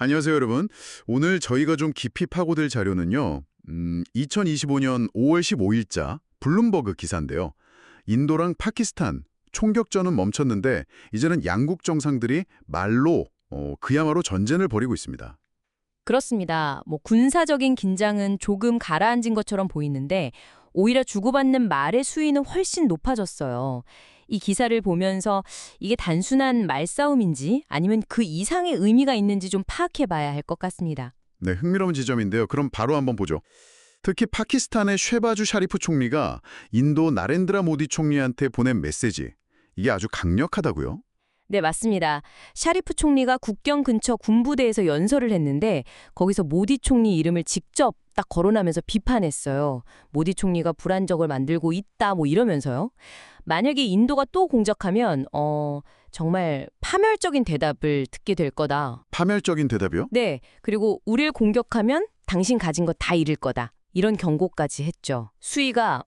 안녕하세요, 여러분. 오늘 저희가 좀 깊이 파고들 자료는요. 2025년 5월 15일자 블룸버그 기사인데요. 인도랑 파키스탄 총격전은 멈췄는데 이제는 양국 정상들이 말로 그야말로 전쟁을 벌이고 있습니다. 그렇습니다. 군사적인 긴장은 조금 가라앉은 것처럼 보이는데 오히려 주고받는 말의 수위는 훨씬 높아졌어요. 이 기사를 보면서 이게 단순한 말싸움인지 아니면 그 이상의 의미가 있는지 좀 파악해 봐야 할 것 같습니다. 네, 흥미로운 지점인데요. 그럼 바로 한번 보죠. 특히 파키스탄의 쉐바주 샤리프 총리가 인도 나렌드라 모디 총리한테 보낸 메시지. 이게 아주 강력하다고요? 네, 맞습니다. 샤리프 총리가 국경 근처 군부대에서 연설을 했는데 거기서 모디 총리 이름을 직접 딱 거론하면서 비판했어요. 모디 총리가 불안정을 만들고 있다 이러면서요. 만약에 인도가 또 공격하면 정말 파멸적인 대답을 듣게 될 거다. 파멸적인 대답이요? 네, 그리고 우릴 공격하면 당신 가진 거 다 잃을 거다. 이런 경고까지 했죠. 수위가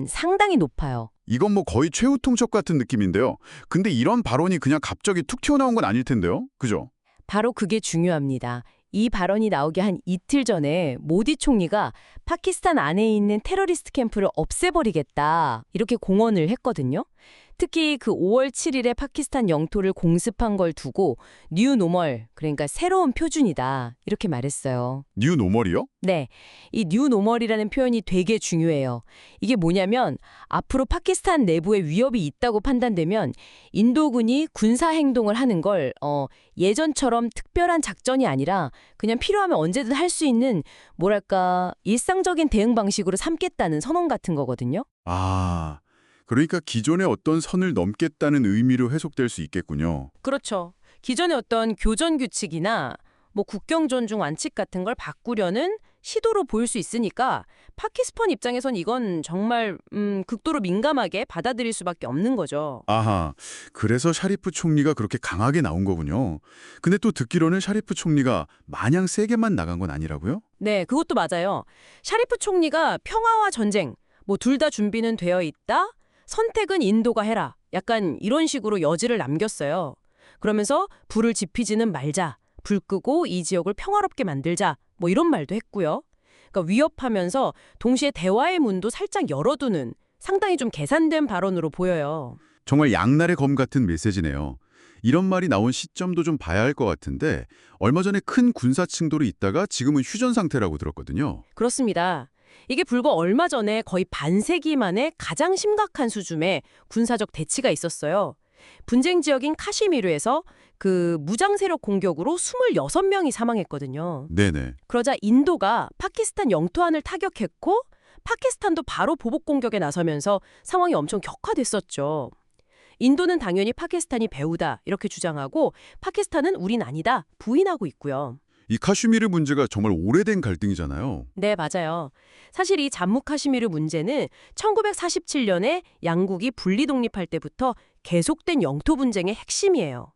상당히 높아요. 이건 뭐 거의 최후 통첩 같은 느낌인데요. 근데 이런 발언이 그냥 갑자기 툭 튀어나온 건 아닐 텐데요. 그죠? 바로 그게 중요합니다. 이 발언이 나오기 한 이틀 전에 모디 총리가 파키스탄 안에 있는 테러리스트 캠프를 없애버리겠다 이렇게 공언을 했거든요. 특히 그 5월 7일에 파키스탄 영토를 공습한 걸 두고 뉴 노멀, 그러니까 새로운 표준이다 이렇게 말했어요. 뉴 노멀이요? 네, 이 뉴 노멀이라는 표현이 되게 중요해요. 이게 뭐냐면 앞으로 파키스탄 내부에 위협이 있다고 판단되면 인도군이 군사 행동을 하는 걸 예전처럼 특별한 작전이 아니라 그냥 필요하면 언제든 할 수 있는 뭐랄까 일상적인 대응 방식으로 삼겠다는 선언 같은 거거든요. 아, 그러니까 기존의 어떤 선을 넘겠다는 의미로 해석될 수 있겠군요. 그렇죠. 기존의 어떤 교전 규칙이나 국경 존중 완칙 같은 걸 바꾸려는 시도로 보일 수 있으니까 파키스탄 입장에선 이건 정말 극도로 민감하게 받아들일 수밖에 없는 거죠. 아하, 그래서 샤리프 총리가 그렇게 강하게 나온 거군요. 근데 또 듣기로는 샤리프 총리가 마냥 세게만 나간 건 아니라고요? 네, 그것도 맞아요. 샤리프 총리가 평화와 전쟁, 둘 다 준비는 되어 있다. 선택은 인도가 해라. 약간 이런 식으로 여지를 남겼어요. 그러면서 불을 지피지는 말자. 불 끄고 이 지역을 평화롭게 만들자. 이런 말도 했고요. 그러니까 위협하면서 동시에 대화의 문도 살짝 열어두는 상당히 좀 계산된 발언으로 보여요. 정말 양날의 검 같은 메시지네요. 이런 말이 나온 시점도 좀 봐야 할 것 같은데 얼마 전에 큰 군사 충돌이 있다가 지금은 휴전 상태라고 들었거든요. 그렇습니다. 이게 불과 얼마 전에 거의 반세기 만에 가장 심각한 수준의 군사적 대치가 있었어요. 분쟁 지역인 카시미르에서 그 무장 세력 공격으로 26명이 사망했거든요. 네네. 그러자 인도가 파키스탄 영토 안을 타격했고 파키스탄도 바로 보복 공격에 나서면서 상황이 엄청 격화됐었죠. 인도는 당연히 파키스탄이 배후다 이렇게 주장하고 파키스탄은 우린 아니다 부인하고 있고요. 이 카슈미르 문제가 정말 오래된 갈등이잖아요. 네, 맞아요. 사실 이 잠무 카시미르 문제는 1947년에 양국이 분리 독립할 때부터 계속된 영토 분쟁의 핵심이에요.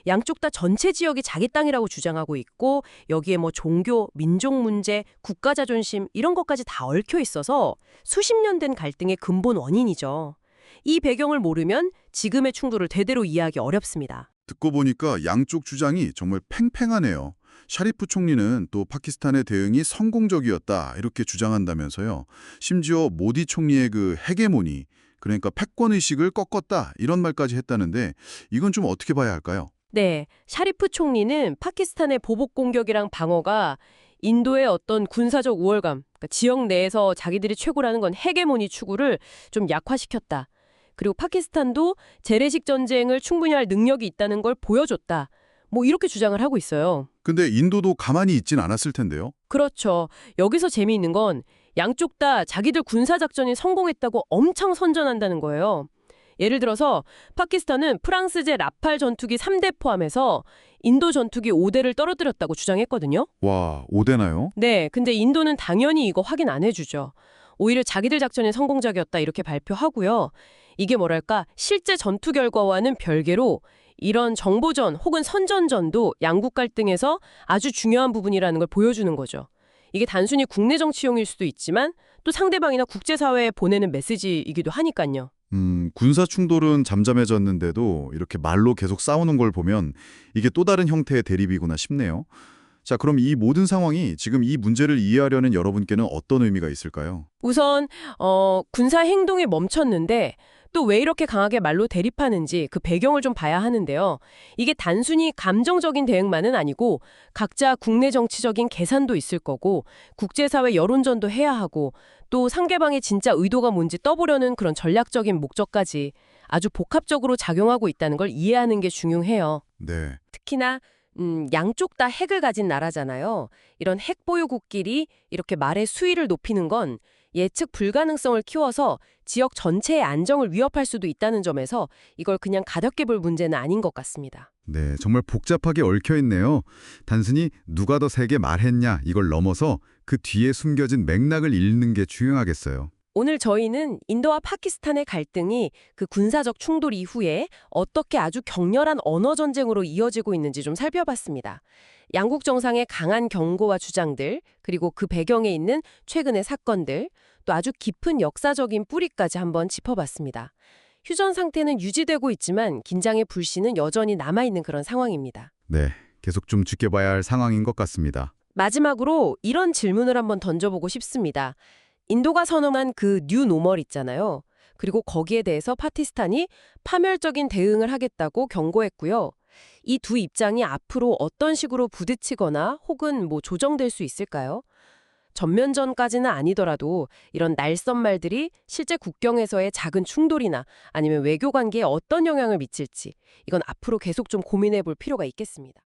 양쪽 다 전체 지역이 자기 땅이라고 주장하고 있고 여기에 종교, 민족 문제, 국가 자존심 이런 것까지 다 얽혀 있어서 수십 년 된 갈등의 근본 원인이죠. 이 배경을 모르면 지금의 충돌을 제대로 이해하기 어렵습니다. 듣고 보니까 양쪽 주장이 정말 팽팽하네요. 샤리프 총리는 또 파키스탄의 대응이 성공적이었다 이렇게 주장한다면서요. 심지어 모디 총리의 그 헤게모니, 그러니까 패권의식을 꺾었다 이런 말까지 했다는데 이건 좀 어떻게 봐야 할까요? 네, 샤리프 총리는 파키스탄의 보복 공격이랑 방어가 인도의 어떤 군사적 우월감, 그러니까 지역 내에서 자기들이 최고라는 건 헤게모니 추구를 좀 약화시켰다. 그리고 파키스탄도 재래식 전쟁을 충분히 할 능력이 있다는 걸 보여줬다. 이렇게 주장을 하고 있어요. 근데 인도도 가만히 있진 않았을 텐데요. 그렇죠. 여기서 재미있는 건 양쪽 다 자기들 군사작전이 성공했다고 엄청 선전한다는 거예요. 예를 들어서 파키스탄은 프랑스제 라팔 전투기 3대 포함해서 인도 전투기 5대를 떨어뜨렸다고 주장했거든요. 와, 오대나요? 네, 근데 인도는 당연히 이거 확인 안 해주죠. 오히려 자기들 작전이 성공적이었다 이렇게 발표하고요. 이게 뭐랄까 실제 전투 결과와는 별개로 이런 정보전 혹은 선전전도 양국 갈등에서 아주 중요한 부분이라는 걸 보여주는 거죠. 이게 단순히 국내 정치용일 수도 있지만 또 상대방이나 국제사회에 보내는 메시지이기도 하니까요. 군사 충돌은 잠잠해졌는데도 이렇게 말로 계속 싸우는 걸 보면 이게 또 다른 형태의 대립이구나 싶네요. 자, 그럼 이 모든 상황이 지금 이 문제를 이해하려는 여러분께는 어떤 의미가 있을까요? 우선 군사 행동이 멈췄는데 또 왜 이렇게 강하게 말로 대립하는지 그 배경을 좀 봐야 하는데요. 이게 단순히 감정적인 대응만은 아니고 각자 국내 정치적인 계산도 있을 거고 국제사회 여론전도 해야 하고 또 상대방의 진짜 의도가 뭔지 떠보려는 그런 전략적인 목적까지 아주 복합적으로 작용하고 있다는 걸 이해하는 게 중요해요. 네. 특히나 양쪽 다 핵을 가진 나라잖아요. 이런 핵 보유국끼리 이렇게 말의 수위를 높이는 건 예측 불가능성을 키워서 지역 전체의 안정을 위협할 수도 있다는 점에서 이걸 그냥 가볍게 볼 문제는 아닌 것 같습니다. 네, 정말 복잡하게 얽혀 있네요. 단순히 누가 더 세게 말했냐 이걸 넘어서 그 뒤에 숨겨진 맥락을 읽는 게 중요하겠어요. 오늘 저희는 인도와 파키스탄의 갈등이 그 군사적 충돌 이후에 어떻게 아주 격렬한 언어 전쟁으로 이어지고 있는지 좀 살펴봤습니다. 양국 정상의 강한 경고와 주장들, 그리고 그 배경에 있는 최근의 사건들, 또 아주 깊은 역사적인 뿌리까지 한번 짚어봤습니다. 휴전 상태는 유지되고 있지만 긴장의 불씨는 여전히 남아있는 그런 상황입니다. 네, 계속 좀 지켜봐야 할 상황인 것 같습니다. 마지막으로 이런 질문을 한번 던져보고 싶습니다. 인도가 선언한 그 뉴 노멀 있잖아요. 그리고 거기에 대해서 파키스탄이 파멸적인 대응을 하겠다고 경고했고요. 이 두 입장이 앞으로 어떤 식으로 부딪히거나 혹은 조정될 수 있을까요? 전면전까지는 아니더라도 이런 날선 말들이 실제 국경에서의 작은 충돌이나 아니면 외교 관계에 어떤 영향을 미칠지 이건 앞으로 계속 좀 고민해 볼 필요가 있겠습니다.